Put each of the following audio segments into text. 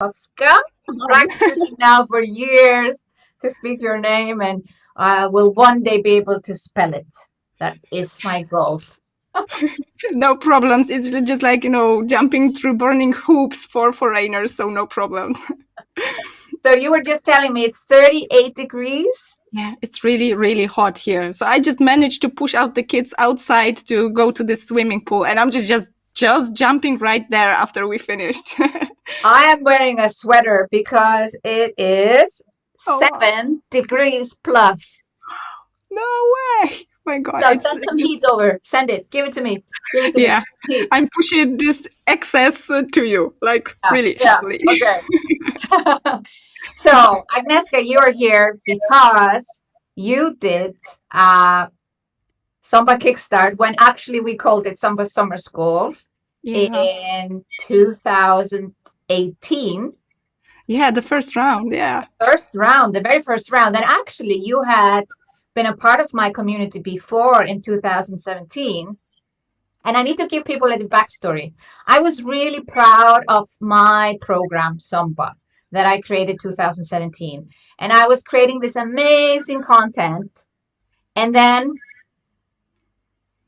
Gaczkowska, practicing now for years to speak your name, and will one day be able to spell it. That is my goal. No problems. It's just like, jumping through burning hoops for foreigners, so no problems. So you were just telling me it's 38 degrees? Yeah, it's really, really hot here. So I just managed to push out the kids outside to go to the swimming pool, and I'm just jumping right there after we finished. I am wearing a sweater because it is Oh, wow. 7 degrees plus. No way. My God. No, send some heat over. Send it. Give it to me. Give it to Yeah, me. Heat. I'm pushing this excess to you, like really Yeah. heavily. Okay. So, Agnieszka, you're here because you did SOMBA Kickstart when actually we called it SOMBA Summer School Yeah. in 2018. Yeah, the first round. Yeah. First round, the very first round. And actually, you had been a part of my community before in 2017. And I need to give people a little backstory. I was really proud of my program, SOMBA, that I created 2017. And I was creating this amazing content. And then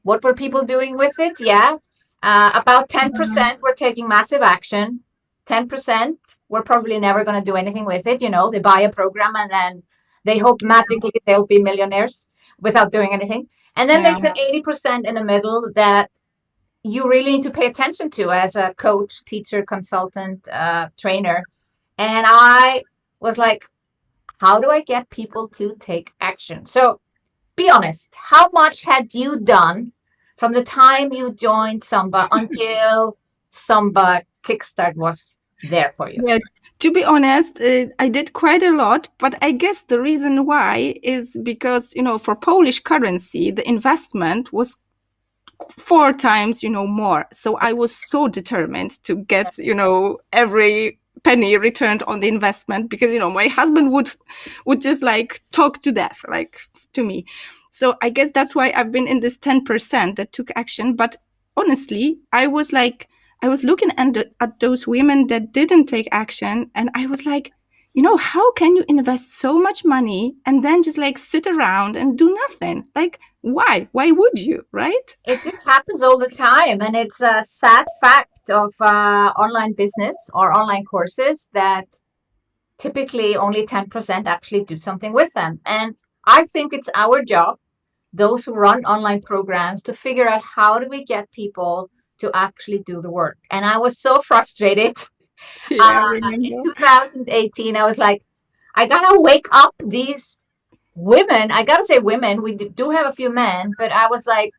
what were people doing with it? Yeah. About 10% were taking massive action. 10% were probably never going to do anything with it. They buy a program and then they hope magically they'll be millionaires without doing anything. And then there's the 80% in the middle that you really need to pay attention to as a coach, teacher, consultant, trainer. And I was like, how do I get people to take action? So be honest, how much had you done from the time you joined SOMBA until SOMBA Kickstart was there for you? Yeah, to be honest, I did quite a lot, but I guess the reason why is because, for Polish currency, the investment was 4 times, more. So I was so determined to get, every penny returned on the investment because, my husband would just like talk to death, like to me. So I guess that's why I've been in this 10% that took action. But honestly, I was looking at those women that didn't take action, and I was like, how can you invest so much money and then just like sit around and do nothing? Like, why? Why would you, right? It just happens all the time. And it's a sad fact of online business or online courses that typically only 10% actually do something with them. And I think it's our job, those who run online programs, to figure out how do we get people to actually do the work. And I was so frustrated. Yeah, I In remember. 2018, I was like, I gotta wake up these women. I gotta say women. We do have a few men, but I was like,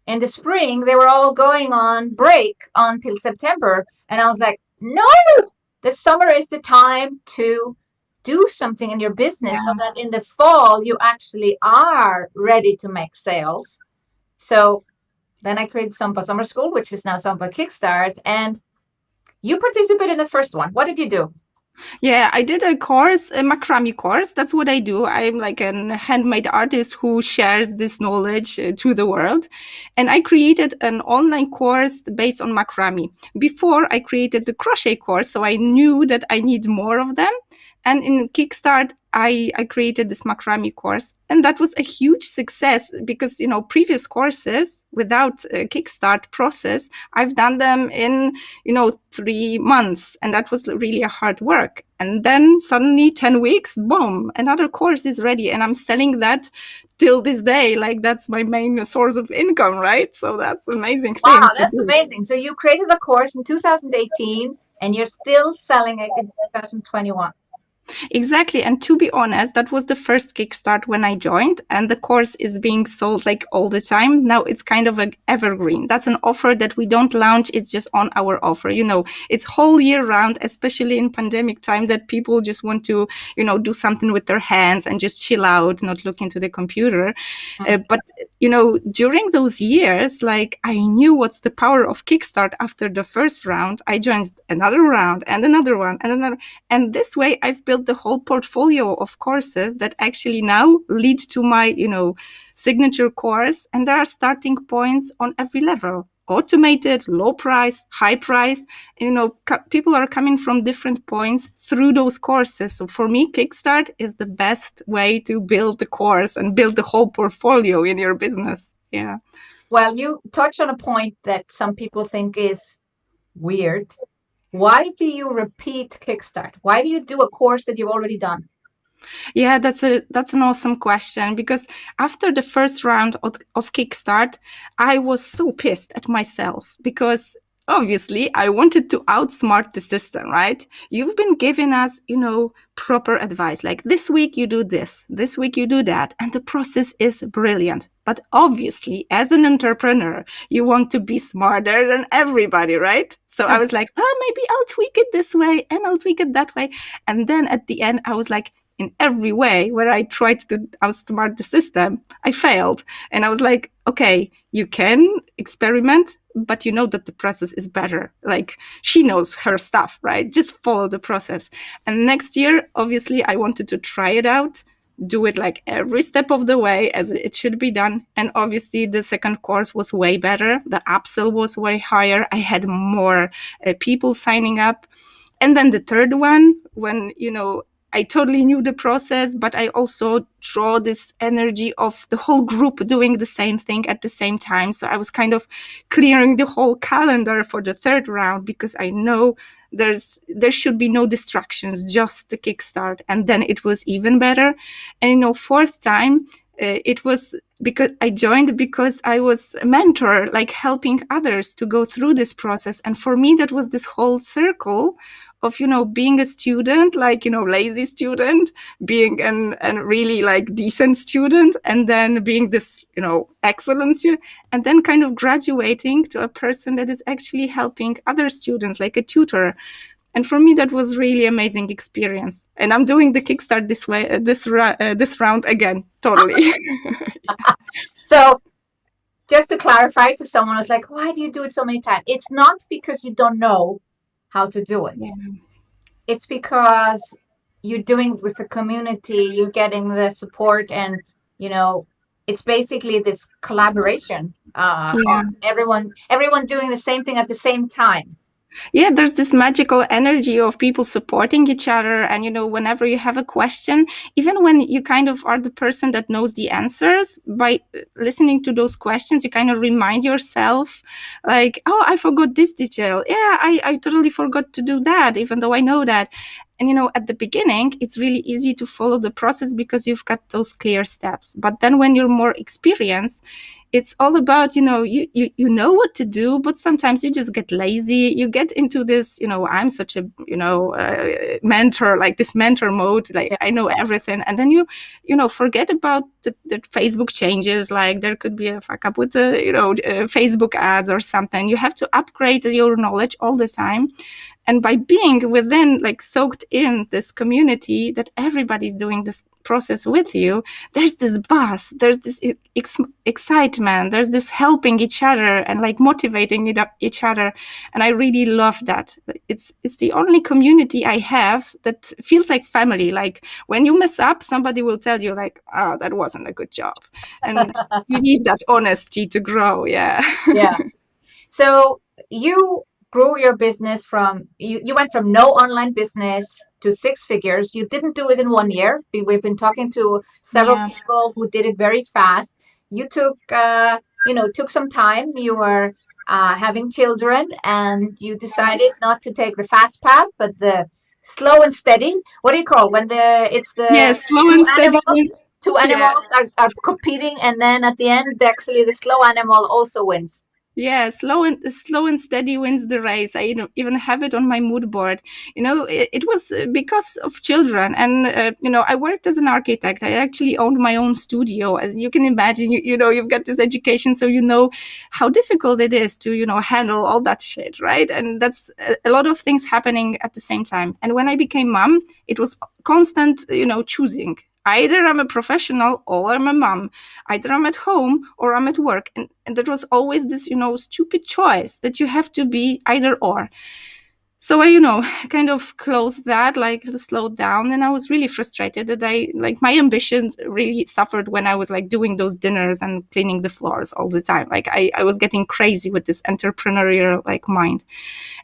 in the spring, they were all going on break until September. And I was like, no, the summer is the time to do something in your business so that in the fall, you actually are ready to make sales. So then I created SOMBA Summer School, which is now SOMBA Kickstart. And you participated in the first one. What did you do? Yeah, I did a course, a macrame course. That's what I do. I'm like a handmade artist who shares this knowledge to the world. And I created an online course based on macrame. Before I created the crochet course, so I knew that I need more of them. And in Kickstart, I created this macrame course. And that was a huge success because, previous courses without a Kickstart process, I've done them in, 3 months. And that was really a hard work. And then suddenly 10 weeks, boom, another course is ready. And I'm selling that till this day. Like that's my main source of income, right? So that's an amazing thing. Wow, that's amazing. So you created a course in 2018 and you're still selling it in 2021. Exactly. And to be honest, that was the first Kickstart when I joined, and the course is being sold like all the time. Now it's kind of an evergreen. That's an offer that we don't launch. It's just on our offer. It's whole year round, especially in pandemic time, that people just want to, do something with their hands and just chill out, not look into the computer. But, during those years, like I knew what's the power of Kickstart. After the first round, I joined another round and another one and another. And this way I've built the whole portfolio of courses that actually now lead to my, signature course. And there are starting points on every level. automated, low price, high price. People are coming from different points through those courses. So for me, Kickstart is the best way to build the course and build the whole portfolio in your business. Yeah. Well, you touched on a point that some people think is weird. Why do you repeat Kickstart? Why do you do a course that you've already done? Yeah, that's an awesome question, because after the first round of Kickstart, I was so pissed at myself because obviously I wanted to outsmart the system, right? You've been giving us, proper advice, like this week you do this week you do that, and the process is brilliant. But obviously, as an entrepreneur, you want to be smarter than everybody, right? So I was like, maybe I'll tweak it this way and I'll tweak it that way. And then at the end, I was like, in every way where I tried to outsmart the system, I failed. And I was like, okay, you can experiment, but you know that the process is better. Like, she knows her stuff, right? Just follow the process. And next year, obviously, I wanted to try it out, do it like every step of the way as it should be done. And obviously the second course was way better. The upsell was way higher. I had more people signing up. And then the third one, when, I totally knew the process, but I also draw this energy of the whole group doing the same thing at the same time. So I was kind of clearing the whole calendar for the third round, because I know there should be no distractions, just the kickstart. And then it was even better. And, fourth time, it was because I joined because I was a mentor, like helping others to go through this process. And for me, that was this whole circle of, being a student, like, lazy student, being an really like decent student, and then being this, excellent student, and then kind of graduating to a person that is actually helping other students, like a tutor. And for me, that was really amazing experience. And I'm doing the Kickstart this way, this round again, totally. So just to clarify to someone who's like, why do you do it so many times? It's not because you don't know how to do it. Yeah. It's because you're doing it with the community, you're getting the support, and it's basically this collaboration of everyone doing the same thing at the same time. Yeah, there's this magical energy of people supporting each other. And, whenever you have a question, even when you kind of are the person that knows the answers, by listening to those questions, you kind of remind yourself, like, oh, I forgot this detail. Yeah, I totally forgot to do that, even though I know that. And, at the beginning, it's really easy to follow the process because you've got those clear steps. But then when you're more experienced, it's all about, you know what to do, but sometimes you just get lazy. You get into this, I'm such a, mentor, like this mentor mode, like I know everything. And then you forget about the Facebook changes. Like there could be a fuck up with the, Facebook ads or something. You have to upgrade your knowledge all the time. And by being within, like soaked in this community that everybody's doing this process with you, there's this buzz, there's this excitement, there's this helping each other and like motivating each other. And I really love that. It's the only community I have that feels like family. Like when you mess up, somebody will tell you like, oh, that wasn't a good job. And you need that honesty to grow. Yeah. Yeah. So you grew your business from, you went from no online business to 6 figures. You didn't do it in 1 year. We've been talking to several people who did it very fast. You took, took some time. You were having children, and you decided not to take the fast path, but the slow and steady. What do you call when slow and steady. Two animals are competing, and then at the end, actually, the slow animal also wins. Yeah, slow and steady wins the race. I even have it on my mood board. It was because of children, and I worked as an architect. I actually owned my own studio. As you can imagine, you've got this education, so you know how difficult it is to handle all that shit, right? And that's a lot of things happening at the same time. And when I became mom, it was constant, choosing. Either I'm a professional or I'm a mom. Either I'm at home or I'm at work. And that was always this, stupid choice that you have to be either or. So I, kind of closed that, like slowed down, and I was really frustrated that my ambitions really suffered when I was like doing those dinners and cleaning the floors all the time. Like I was getting crazy with this entrepreneurial like mind.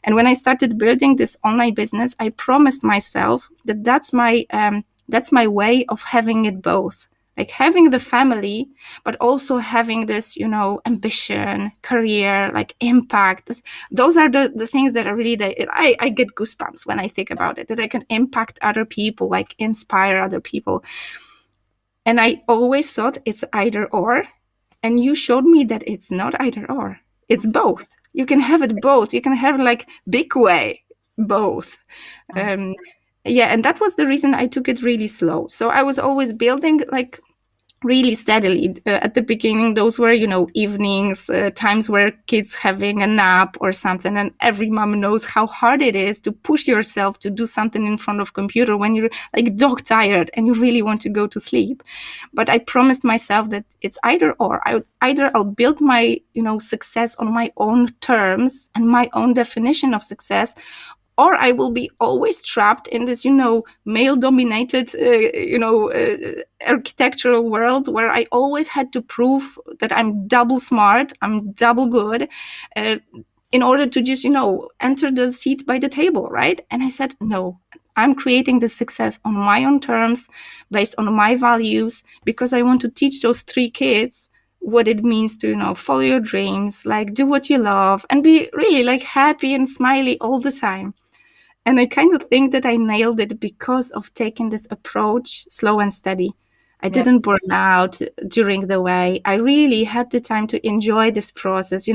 And when I started building this online business, I promised myself that that's my way of having it both, like having the family, but also having this, ambition, career, like impact. Those are the things that are really, I get goosebumps when I think about it, that I can impact other people, like inspire other people. And I always thought it's either or. And you showed me that it's not either or, it's both. You can have it both. You can have like big way, both. Um, yeah, and that was the reason I took it really slow. So I was always building like really steadily. At the beginning, those were, evenings, times where kids having a nap or something. And every mom knows how hard it is to push yourself to do something in front of computer when you're like dog tired and you really want to go to sleep. But I promised myself that it's either or. I'll build my, success on my own terms and my own definition of success, or I will be always trapped in this, male-dominated, architectural world where I always had to prove that I'm double smart, I'm double good, in order to just, enter the seat by the table, right? And I said, no, I'm creating the success on my own terms, based on my values, because I want to teach those 3 kids what it means to, follow your dreams, like do what you love and be really like happy and smiley all the time. And I kind of think that I nailed it because of taking this approach slow and steady. I didn't burn out during the way. I really had the time to enjoy this process.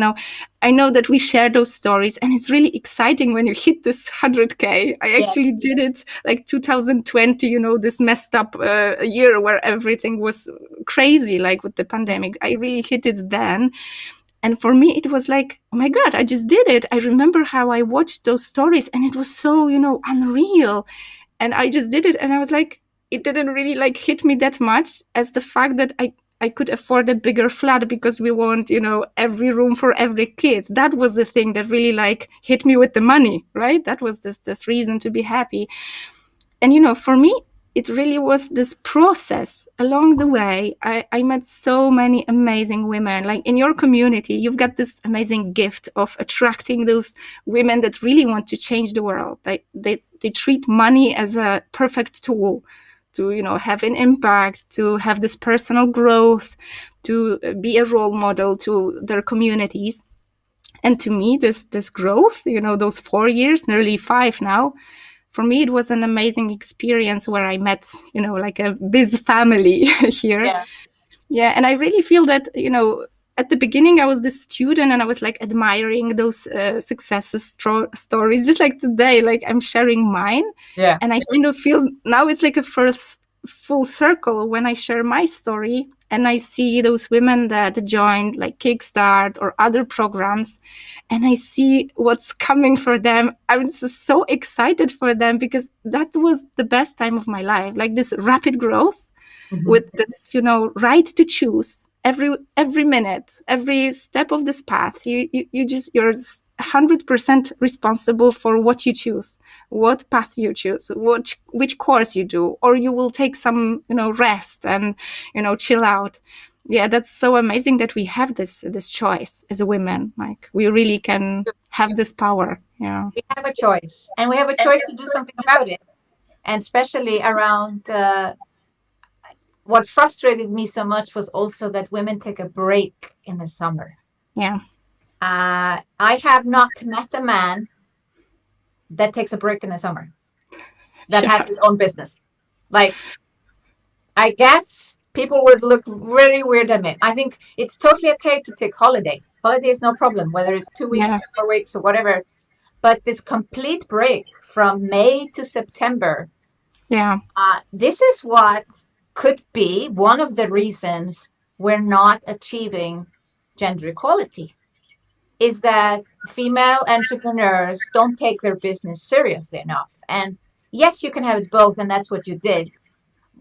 I know that we share those stories and it's really exciting when you hit this 100K. I actually did it like 2020, this messed up year where everything was crazy, like with the pandemic. I really hit it then. And for me, it was like, oh my God, I just did it. I remember how I watched those stories and it was so, unreal. And I just did it. And I was like, it didn't really like hit me that much as the fact that I could afford a bigger flat because we want, every room for every kid. That was the thing that really like hit me with the money, right? That was this reason to be happy. And, for me, it really was this process along the way. I met so many amazing women. Like in your community, you've got this amazing gift of attracting those women that really want to change the world. They treat money as a perfect tool to, have an impact, to have this personal growth, to be a role model to their communities. And to me, this growth, those 4 years, nearly 5 now, for me, it was an amazing experience where I met, like a biz family here. Yeah. And I really feel that, at the beginning, I was the student and I was like admiring those stories, just like today, like I'm sharing mine. Yeah. And I kind of feel now it's like a first full circle when I share my story and I see those women that joined like Kickstart or other programs and I see what's coming for them. I'm just so excited for them because that was the best time of my life, like this rapid growth with this, right to choose every minute, every step of this path. You're 100% responsible for what you choose, what path you choose, which course you do, or you will take some, rest and, chill out. Yeah, that's so amazing that we have this choice as a women. Like we really can have this power. Yeah, We have a choice, and we have a choice to do something about it, and especially around. What frustrated me so much was also that women take a break in the summer. Yeah. I have not met a man that takes a break in the summer that has his own business. Like, I guess people would look very weird at me. I think it's totally okay to take holiday. Holiday is no problem, whether it's 2 weeks, 4 weeks, or whatever. But this complete break from May to September, this is what could be one of the reasons we're not achieving gender equality, is that female entrepreneurs don't take their business seriously enough. And yes, you can have it both, and that's what you did.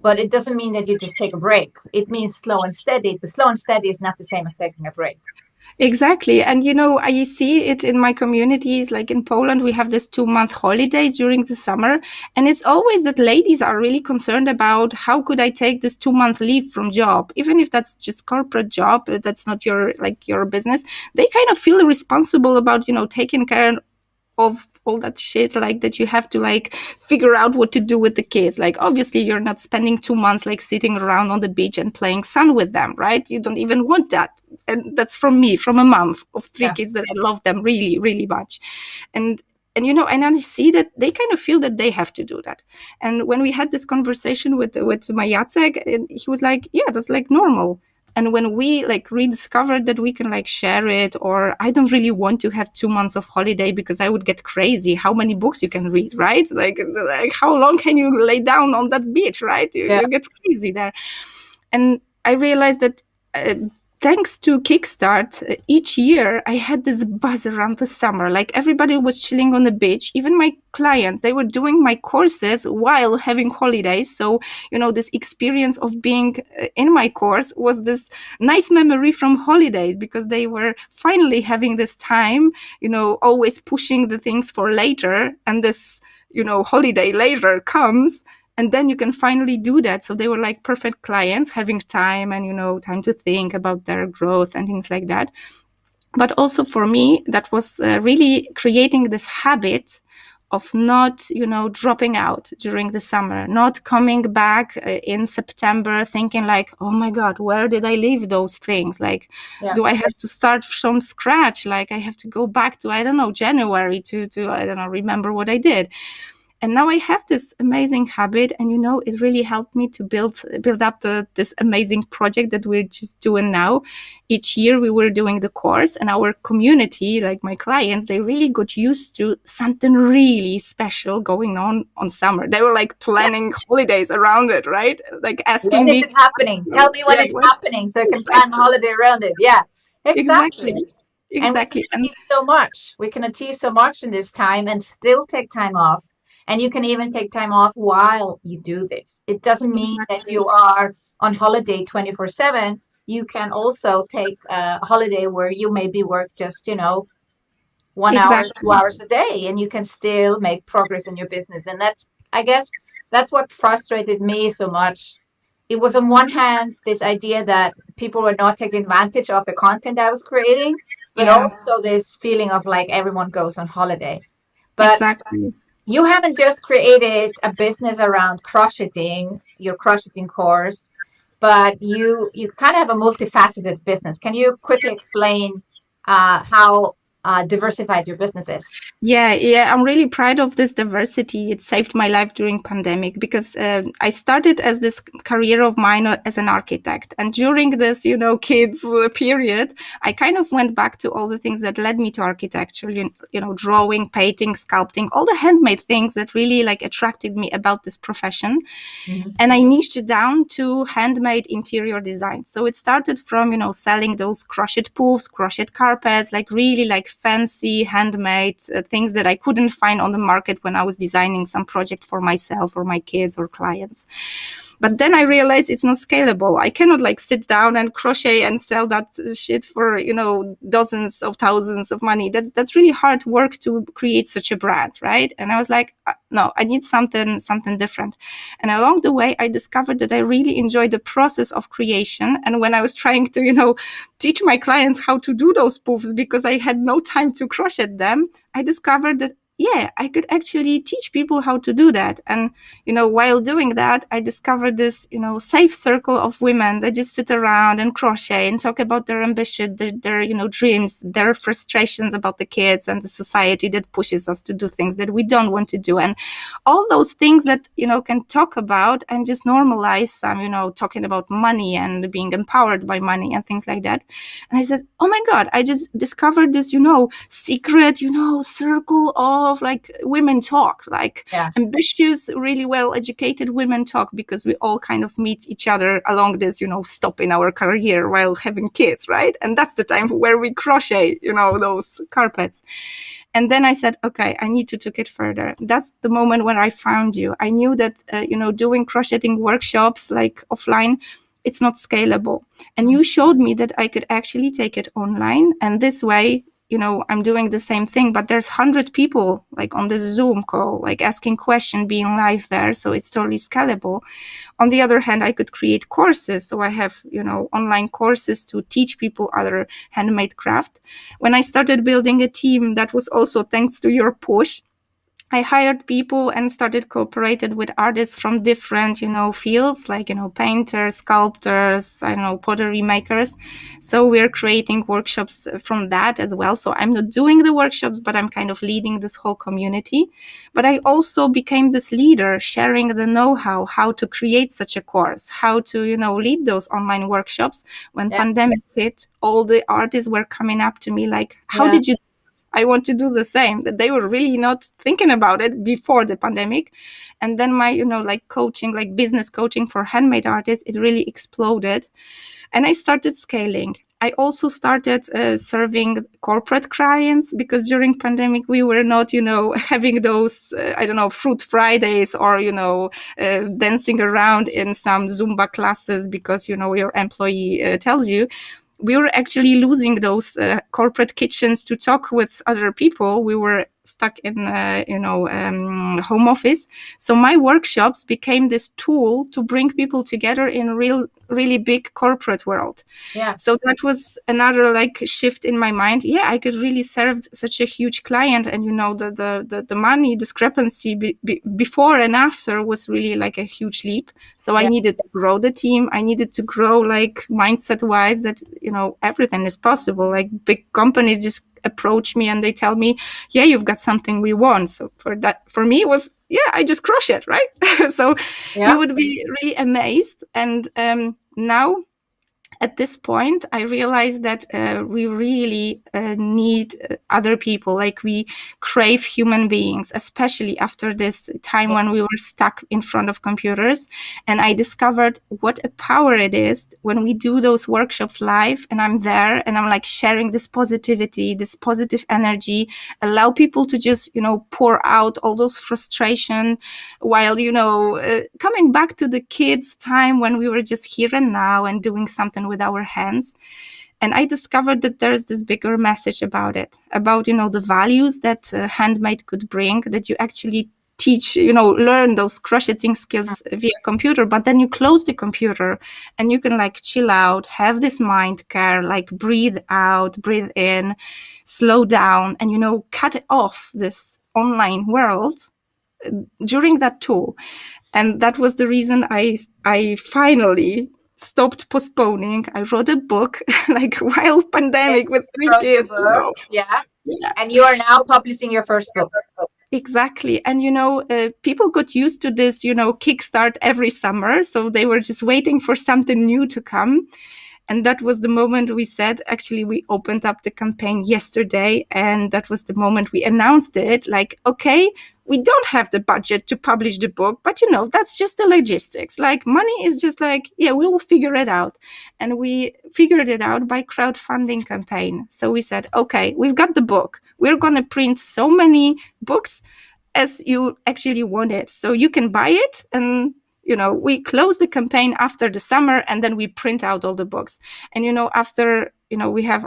But it doesn't mean that you just take a break. It means slow and steady, but slow and steady is not the same as taking a break. Exactly. And, I see it in my communities. Like in Poland, we have this 2 month holidays during the summer. And it's always that ladies are really concerned about how could I take this 2 month leave from job, even if that's just corporate job, that's not your business. They kind of feel responsible about, taking care of all that shit, like that you have to like figure out what to do with the kids. Like obviously you're not spending 2 months like sitting around on the beach and playing sun with them, right? You don't even want that. And that's from me, from a mom of three Yeah. kids that I love them really really much. And and I see that they kind of feel that they have to do that. And when we had this conversation with my Jacek, and he was like, yeah, that's like normal. And when we like rediscovered that we can like share it, or I don't really want to have 2 months of holiday because I would get crazy. How many books you can read, right? Like how long can you lay down on that beach, right? You, Yeah. you get crazy there. And I realized that thanks to Kickstart, each year I had this buzz around the summer. Like everybody was chilling on the beach. Even my clients, they were doing my courses while having holidays. So, this experience of being in my course was this nice memory from holidays, because they were finally having this time, always pushing the things for later. And this, holiday later comes, and then you can finally do that. So they were like perfect clients, having time and time to think about their growth and things like that. But also for me, that was really creating this habit of not dropping out during the summer, not coming back in September thinking like, oh my god, where did I leave those things? Like, Yeah. do I have to start from scratch? Like I have to go back to, I don't know, January to I don't know, remember what I did. And now I have this amazing habit, and it really helped me to build up this amazing project that we're just doing now. Each year we were doing the course, and our community, like my clients, they really got used to something really special going on summer. They were like Yeah. planning holidays around it, right? Like When asking is me, it happening? Tell me when yeah, it's what happening so I can plan a exactly, holiday around it. Yeah, exactly. exactly, And we exactly, can and achieve so much. We can achieve so much in this time and still take time off. And you can even take time off while you do this. It doesn't mean that exactly, you are on holiday 24/7. You can also take a holiday where you maybe work just, 1 hour, two exactly, hours a day, and you can still make progress in your business. And I guess, that's what frustrated me so much. It was on one hand this idea that people were not taking advantage of the content I was creating, but yeah, also this feeling of like everyone goes on holiday. But exactly. you haven't just created a business around crocheting, your crocheting course, but you kind of have a multifaceted business. Can you quickly explain how diversified your business is? Yeah, yeah, I'm really proud of this diversity. It saved my life during pandemic, because I started as this career of mine as an architect, and during this, kids period, I kind of went back to all the things that led me to architecture. Drawing, painting, sculpting, all the handmade things that really like attracted me about this profession. Mhm. And I niched it down to handmade interior design. So it started from, selling those crocheted poofs, crocheted carpets, like really like fancy handmade things that I couldn't find on the market when I was designing some project for myself or my kids or clients. But then I realized it's not scalable. I cannot like sit down and crochet and sell that shit for, dozens of thousands of money. That's really hard work to create such a brand, right? And I was like, no, I need something different. And along the way, I discovered that I really enjoy the process of creation. And when I was trying to, teach my clients how to do those poofs because I had no time to crochet them, I discovered that yeah, I could actually teach people how to do that. And while doing that, I discovered this, safe circle of women that just sit around and crochet and talk about their ambition, their dreams, their frustrations about the kids and the society that pushes us to do things that we don't want to do. And all those things that, can talk about and just normalize some, talking about money and being empowered by money and things like that. And I said, oh my God, I just discovered this, secret, circle of like women talk, like Yeah. ambitious, really well educated women talk, because we all kind of meet each other along this, stop in our career while having kids, right? And that's the time where we crochet, those carpets. And then I said, okay, I need to take it further. That's the moment when I found you. I knew that, doing crocheting workshops like offline, it's not scalable. And you showed me that I could actually take it online, and this way, I'm doing the same thing, but there's 100 people like on the Zoom call, like asking questions, being live there. So it's totally scalable. On the other hand, I could create courses. So I have, online courses to teach people other handmade craft. When I started building a team, that was also thanks to your push. I hired people and started cooperated with artists from different, fields, like, painters, sculptors, pottery makers. So we're creating workshops from that as well. So I'm not doing the workshops, but I'm kind of leading this whole community. But I also became this leader, sharing the know-how, how to create such a course, how to, lead those online workshops. When pandemic hit, all the artists were coming up to me like, how did you I want to do the same. That they were really not thinking about it before the pandemic. And then my, like coaching, like business coaching for handmade artists, it really exploded. And I started scaling. I also started serving corporate clients, because during pandemic, we were not, having those, fruit Fridays or, dancing around in some Zumba classes because, your employee tells you. We were actually losing those corporate kitchens to talk with other people. We were stuck in, home office. So my workshops became this tool to bring people together in really big corporate world. Yeah. So that was another like shift in my mind. Yeah, I could really serve such a huge client, and the money discrepancy before and after was really like a huge leap. So I needed to grow the team. I needed to grow like mindset wise that everything is possible. Like big companies just approach me and they tell me, yeah, you've got something we want. So for me it was, yeah, I just crush it, right? So you would be really amazed. And now at this point, I realized that we really need other people. Like we crave human beings, especially after this time when we were stuck in front of computers. And I discovered what a power it is when we do those workshops live and I'm there and I'm like sharing this positivity, this positive energy, allow people to just, pour out all those frustration while, coming back to the kids' time when we were just here and now and doing something with our hands. And I discovered that there's this bigger message about it, about, the values that handmade could bring, that you actually teach, learn those crocheting skills via computer, but then you close the computer and you can like chill out, have this mind care, like breathe out, breathe in, slow down, and, cut off this online world during that tool. And that was the reason I finally stopped postponing. I wrote a book like while pandemic with 3 kids. Yeah. And you are now publishing your first book. Exactly. And, people got used to this, kickstart every summer. So they were just waiting for something new to come. And that was the moment we said, actually, we opened up the campaign yesterday. And that was the moment we announced it. Like, okay, we don't have the budget to publish the book, but that's just the logistics. Like money is just like, yeah, we will figure it out. And we figured it out by crowdfunding campaign. So we said, okay, we've got the book. We're going to print so many books as you actually want it. So you can buy it, and we close the campaign after the summer, and then we print out all the books. And, after, we have,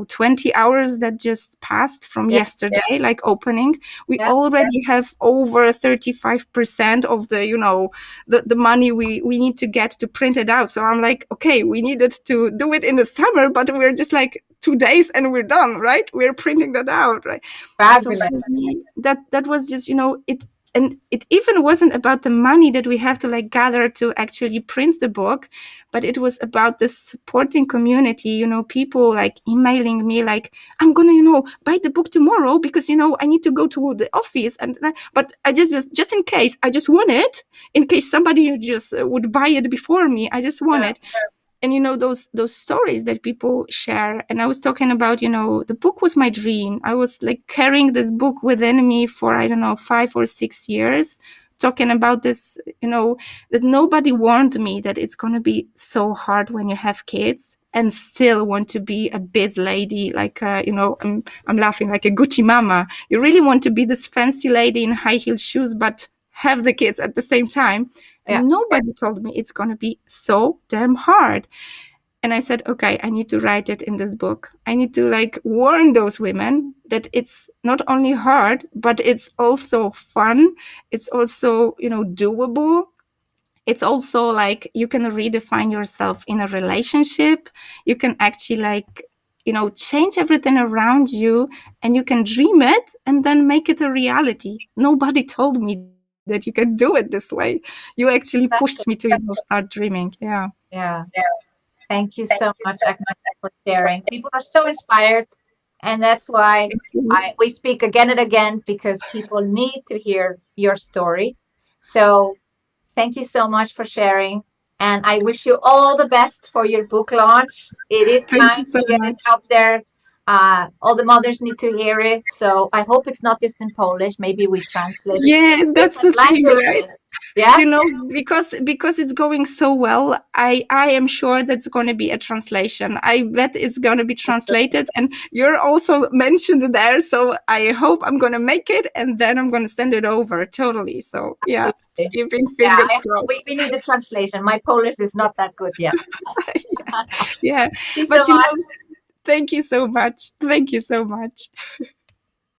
20 hours that just passed from yesterday, like opening, we already have over 35% of the, the money we need to get to print it out. So I'm like, okay, we needed to do it in the summer, but we're just like 2 days and we're done, right? We're printing that out, right? Fabulous. So for me, that was just, it. And it even wasn't about the money that we have to like gather to actually print the book, but it was about the supporting community, people like emailing me like, I'm going to, buy the book tomorrow because, I need to go to the office. But I just in case, I just want it, in case somebody just would buy it before me. I just want it. And, those stories that people share. And I was talking about, the book was my dream. I was like carrying this book within me for, 5 or 6 years, talking about this, that nobody warned me that it's going to be so hard when you have kids and still want to be a biz lady. Like, I'm laughing like a Gucci mama. You really want to be this fancy lady in high heel shoes, but have the kids at the same time. Yeah. And nobody told me it's going to be so damn hard. And I said, okay, I need to write it in this book. I need to like warn those women that it's not only hard, but it's also fun. It's also, doable. It's also like you can redefine yourself in a relationship. You can actually like, change everything around you, and you can dream it and then make it a reality. Nobody told me that you can do it this way. You actually pushed me to, start dreaming. Yeah. Yeah. Thank you so much, Agnieszka, for sharing. People are so inspired, and that's why we speak again and again, because people need to hear your story. So thank you so much for sharing. And I wish you all the best for your book launch. It is Thank you time so to get it much. out there. All the mothers need to hear it. So I hope it's not just in Polish. Maybe we translate it Yeah, in that's the different thing, right? languages. Yeah? Because it's going so well, I am sure that's going to be a translation. I bet it's going to be translated, and you're also mentioned there, so I hope I'm going to make it, and then I'm going to send it over totally. So yeah, keeping Yeah, fingers crossed. we need a translation. My Polish is not that good yet. Yeah, Thank you so but much. thank you so much. Thank you so much.